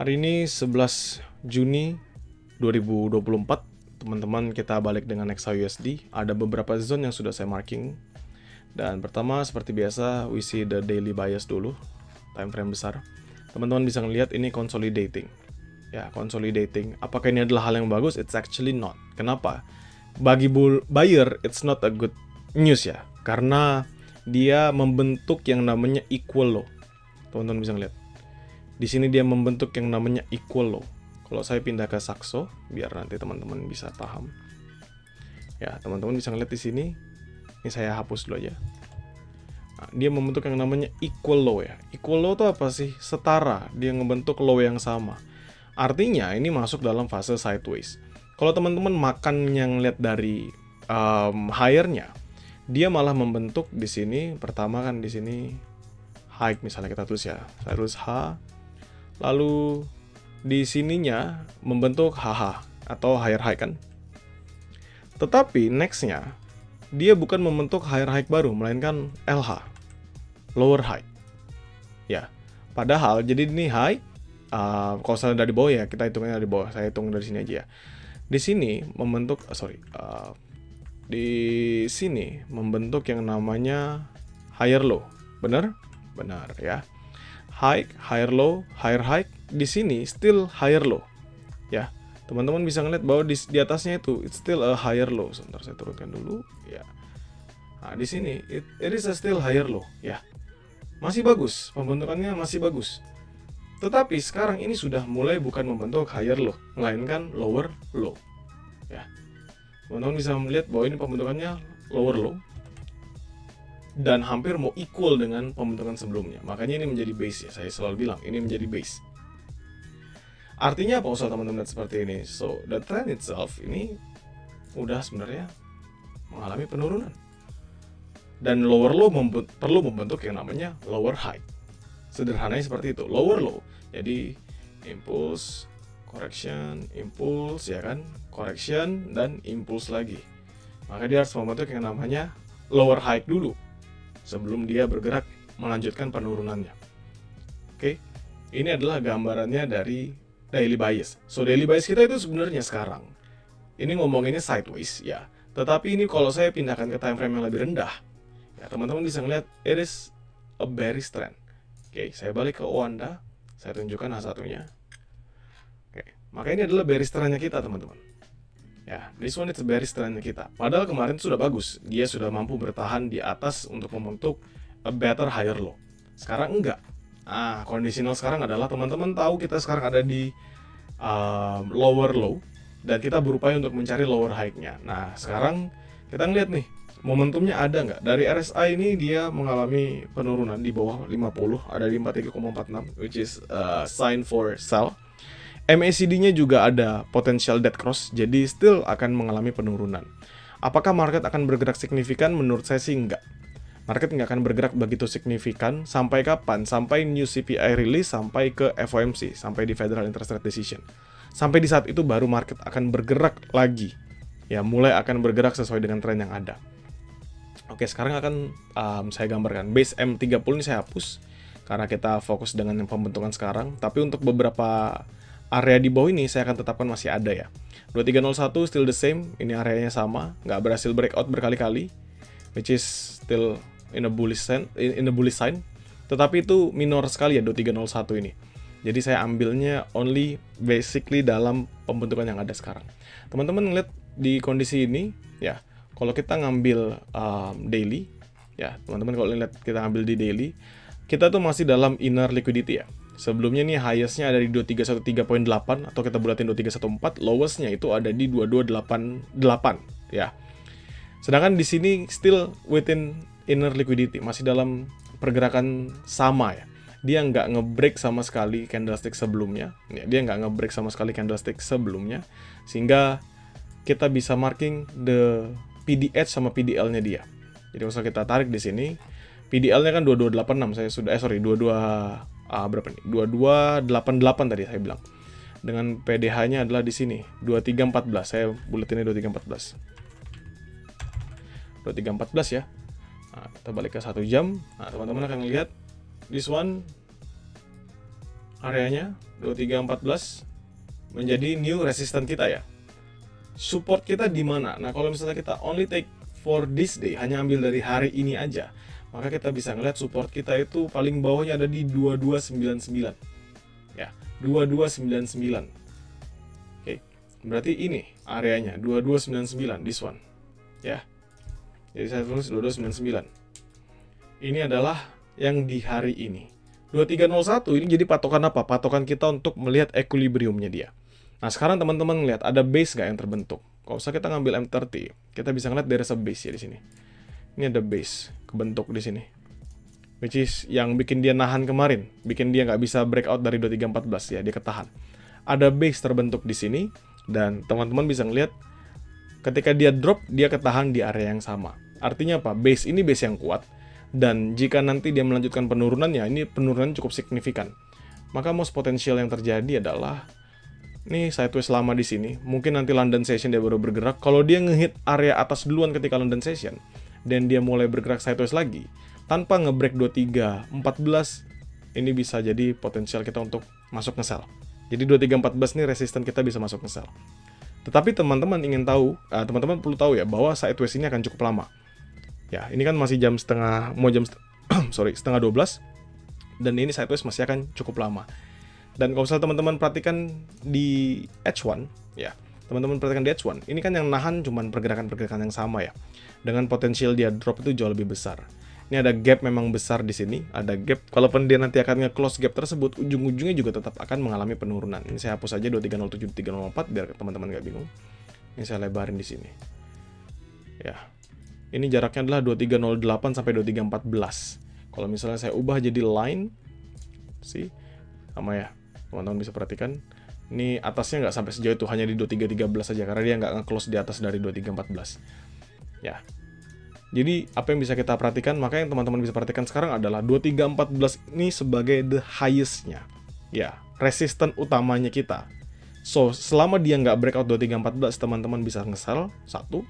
Hari ini 11 Juni 2024, teman-teman, kita balik dengan XAUSD. Ada beberapa zone yang sudah saya marking. Dan pertama, seperti biasa, we see the daily bias dulu, time frame besar. Teman-teman bisa ngelihat ini consolidating. Ya, consolidating. Apakah ini adalah hal yang bagus? It's actually not. Kenapa? Bagi buyer, it's not a good news ya. Karena dia membentuk yang namanya equal low. Teman-teman bisa ngelihat. Di sini dia membentuk yang namanya equal low. Kalau saya pindah ke Saxo, biar nanti teman-teman bisa paham. Ya, teman-teman bisa ngeliat di sini. Ini saya hapus dulu aja. Nah, dia membentuk yang namanya equal low ya. Equal low itu apa sih? Setara. Dia ngebentuk low yang sama. Artinya ini masuk dalam fase sideways. Kalau teman-teman makan yang lihat dari higher-nya, dia malah membentuk di sini. Pertama kan di sini high, misalnya kita tulis ya. Saya tulis H. Lalu di sininya membentuk HH atau higher high kan. Tetapi nextnya dia bukan membentuk higher high baru, melainkan LH, lower high. Ya, padahal jadi ini high. Kalau misalnya dari bawah ya kita hitungnya dari bawah. Saya hitung dari sini aja ya. Di sini membentuk, di sini membentuk yang namanya higher low. Benar? Benar ya. High, higher low, higher high. Di sini still higher low. Ya, teman-teman bisa ngeliat bahwa di atasnya itu it's still a higher low. Sebentar saya turunkan dulu. Ya. Nah, di sini it is a still higher low. Ya, masih bagus. Pembentukannya masih bagus. Tetapi sekarang ini sudah mulai bukan membentuk higher low, melainkan lower low. Ya, teman-teman bisa melihat bahwa ini pembentukannya lower low. Dan hampir mau equal dengan pembentukan sebelumnya. Makanya ini menjadi base ya. Saya selalu bilang ini menjadi base. Artinya apa usaha teman-teman seperti ini? So, the trend itself ini udah sebenarnya mengalami penurunan. Dan lower low perlu membentuk yang namanya lower high. Sederhananya seperti itu. Lower low. Jadi impulse, correction, impulse ya kan? Correction dan impulse lagi. Maka dia harus membentuk yang namanya lower high dulu sebelum dia bergerak melanjutkan penurunannya. Oke, ini adalah gambarannya dari daily bias. So daily bias kita itu sebenarnya sekarang ini ngomonginnya sideways ya. Tetapi ini kalau saya pindahkan ke time frame yang lebih rendah, ya teman-teman bisa ngeliat it is a bearish trend. Oke, saya balik ke Oanda, saya tunjukkan H1-nya. Oke, maka ini adalah bearish trendnya kita teman-teman. Ya, this one is bearish trend kita. Padahal kemarin sudah bagus. Dia sudah mampu bertahan di atas untuk membentuk a better higher low. Sekarang enggak. Conditional sekarang adalah teman-teman tahu kita sekarang ada di lower low. Dan kita berupaya untuk mencari lower high-nya. Nah, sekarang kita ngeliat nih. Momentumnya ada nggak? Dari RSI ini dia mengalami penurunan di bawah 50. Ada di 43,46. Which is sign for sell. MACD-nya juga ada potential dead cross, jadi still akan mengalami penurunan. Apakah market akan bergerak signifikan? Menurut saya sih enggak. Market nggak akan bergerak begitu signifikan. Sampai kapan? Sampai new CPI rilis, sampai ke FOMC, sampai di Federal Interest Rate Decision. Sampai di saat itu baru market akan bergerak lagi. Ya, mulai akan bergerak sesuai dengan tren yang ada. Oke, sekarang akan saya gambarkan. Base M30 ini saya hapus, karena kita fokus dengan yang pembentukan sekarang. Tapi untuk beberapa area di bawah ini saya akan tetapkan masih ada ya. 2301 still the same, ini areanya sama, nggak berhasil breakout berkali-kali, which is still in a bullish sign. Tetapi itu minor sekali ya 2301 ini. Jadi saya ambilnya only basically dalam pembentukan yang ada sekarang. Teman-teman ngeliat di kondisi ini ya, kalau kita ngambil daily ya, teman-teman kalau lihat kita ngambil di daily, kita tuh masih dalam inner liquidity ya. Sebelumnya nih highest-nya ada di 2313.8 atau kita bulatin 2314, lowest-nya itu ada di 2288 ya. Sedangkan di sini still within inner liquidity, masih dalam pergerakan sama ya. Dia nggak nge-break sama sekali candlestick sebelumnya. Ya, dia nggak nge-break sama sekali candlestick sebelumnya, sehingga kita bisa marking the PDH sama PDL-nya dia. Jadi kalau kita tarik di sini, PDL-nya kan 2286, saya sudah 2288 tadi saya bilang. Dengan PDH-nya adalah di sini 2314. Saya buletinnya 2314. 2314 ya. Nah, kita balik ke 1 jam. Nah, teman-teman akan lihat this one areanya 2314 menjadi new resistance kita ya. Support kita di mana? Nah, kalau misalnya kita only take for this day, hanya ambil dari hari ini aja, maka kita bisa ngeliat support kita itu paling bawahnya ada di 2299. Ya, 2299. Oke. Berarti ini areanya 2299, this one. Ya. Jadi saya tulis 2299. Ini adalah yang di hari ini. 2301 ini jadi patokan apa? Patokan kita untuk melihat equilibriumnya dia. Nah, sekarang teman-teman lihat ada base nggak yang terbentuk? Kalau misalnya kita ngambil M30, kita bisa ngeliat there is a base ya di sini. Ini ada base kebentuk di sini, which is yang bikin dia nahan kemarin, bikin dia nggak bisa breakout dari 2314 ya, dia ketahan. Ada base terbentuk di sini dan teman-teman bisa ngeliat ketika dia drop dia ketahan di area yang sama. Artinya apa? Base ini base yang kuat dan jika nanti dia melanjutkan penurunannya, ini penurunan cukup signifikan. Maka most potensial yang terjadi adalah nih sideways lama di sini, mungkin nanti London session dia baru bergerak. Kalau dia ngehit area atas duluan ketika London session dan dia mulai bergerak sideways lagi tanpa ngebreak 2314, ini bisa jadi potensial kita untuk masuk nge-sell. Jadi 2314 ini resisten kita bisa masuk nge-sell. Tetapi teman-teman ingin tahu, teman-teman perlu tahu ya bahwa sideways ini akan cukup lama. Ya, ini kan masih jam setengah, mau jam setengah 12 dan ini sideways masih akan cukup lama. Dan kalau misalnya teman-teman perhatikan di H1, ya, teman-teman perhatikan di H1, ini kan yang nahan cuman pergerakan-pergerakan yang sama ya. Dengan potensial dia drop itu jauh lebih besar. Ini ada gap memang besar di sini, ada gap. Kalaupun dia nanti akan nge-close gap tersebut, ujung-ujungnya juga tetap akan mengalami penurunan. Ini saya hapus aja 2307, 2304 biar teman-teman nggak bingung. Ini saya lebarin di sini. Ya. Ini jaraknya adalah 2308 sampai 2314. Kalau misalnya saya ubah jadi line, sih, sama ya. Teman-teman bisa perhatikan, ini atasnya nggak sampai sejauh itu, hanya di 2313 saja, karena dia nggak nge-close di atas dari 2314. Ya, jadi apa yang bisa kita perhatikan, maka yang teman-teman bisa perhatikan sekarang adalah 2314 ini sebagai the highest-nya. Ya, resisten utamanya kita. So, selama dia nggak breakout 2314, teman-teman bisa nge-sell, satu.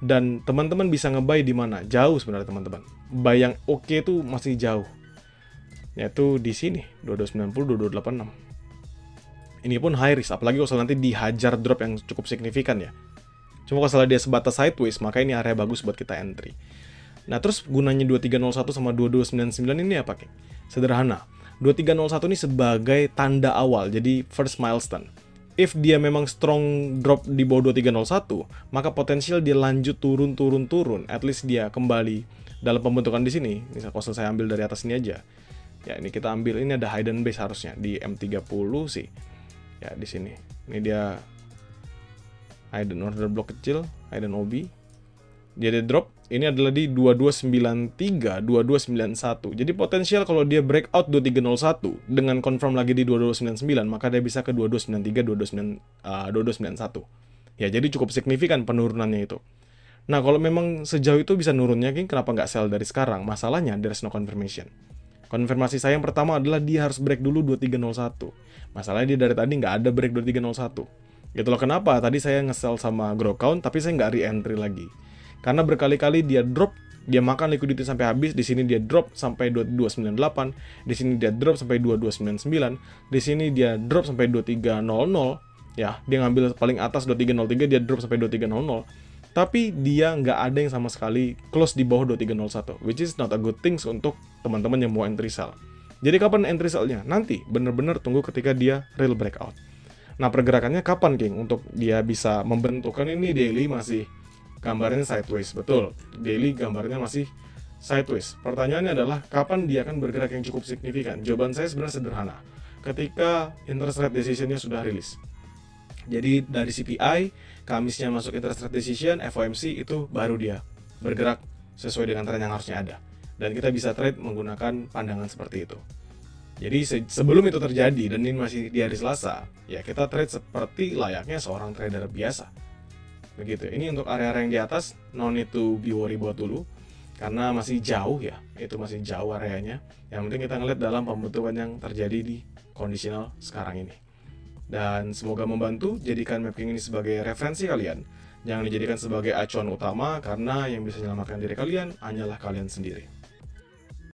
Dan teman-teman bisa nge-buy di mana? Jauh sebenarnya teman-teman. Buy yang oke itu masih jauh. Yaitu di sini, 2290, 2286. Ini pun high risk, apalagi kalau nanti dihajar drop yang cukup signifikan ya. Cuma kalau dia sebatas sideways, maka ini area bagus buat kita entry. Nah, terus gunanya 2301 sama 2299 ini apa, Kek? Sederhana. 2301 ini sebagai tanda awal, jadi first milestone. If dia memang strong drop di bawah 2301, maka potensial dia lanjut turun. At least dia kembali dalam pembentukan di sini. Misal kalau saya ambil dari atas ini aja. Ya, ini kita ambil, ini ada hidden base harusnya di M30 sih. Ya, di sini. Ini dia hidden order block kecil, hidden OB. Dia ada drop, ini adalah di 2293, 2291. Jadi potensial kalau dia breakout 2301 dengan confirm lagi di 2299, maka dia bisa ke 2293, 2291. Ya, jadi cukup signifikan penurunannya itu. Nah, kalau memang sejauh itu bisa nurunnya, kenapa nggak sell dari sekarang? Masalahnya, there's no confirmation. Konfirmasi saya yang pertama adalah dia harus break dulu 2301. Masalahnya dia dari tadi nggak ada break 2301. Gitu loh kenapa tadi saya nge-sell sama grow count tapi saya nggak re-entry lagi. Karena berkali-kali dia drop, dia makan liquidity sampai habis, di sini dia drop sampai 2298, di sini dia drop sampai 2299, di sini dia drop sampai 2300, ya, dia ngambil paling atas 2303, dia drop sampai 2300. Tapi dia nggak ada yang sama sekali close di bawah 2301, which is not a good things untuk teman-teman yang mau entry sell. Jadi kapan entry sell-nya? Nanti, bener-bener tunggu ketika dia real breakout. Nah, pergerakannya kapan, King? Untuk dia bisa membentukkan ini daily masih gambarnya sideways. Betul, daily gambarnya masih sideways. Pertanyaannya adalah, kapan dia akan bergerak yang cukup signifikan? Jawaban saya sebenarnya sederhana. Ketika interest rate decision-nya sudah rilis. Jadi, dari CPI, Kamisnya masuk interest rate decision, FOMC, itu baru dia bergerak sesuai dengan tren yang harusnya ada. Dan kita bisa trade menggunakan pandangan seperti itu. Jadi sebelum itu terjadi dan ini masih di hari Selasa, ya kita trade seperti layaknya seorang trader biasa. Begitu. Ini untuk area-area yang di atas, no need to be worry buat dulu. Karena masih jauh ya, itu masih jauh areanya. Yang penting kita ngeliat dalam pembentukan yang terjadi di conditional sekarang ini. Dan semoga membantu, jadikan mapping ini sebagai referensi kalian. Jangan dijadikan sebagai acuan utama, karena yang bisa menyelamatkan diri kalian hanyalah kalian sendiri.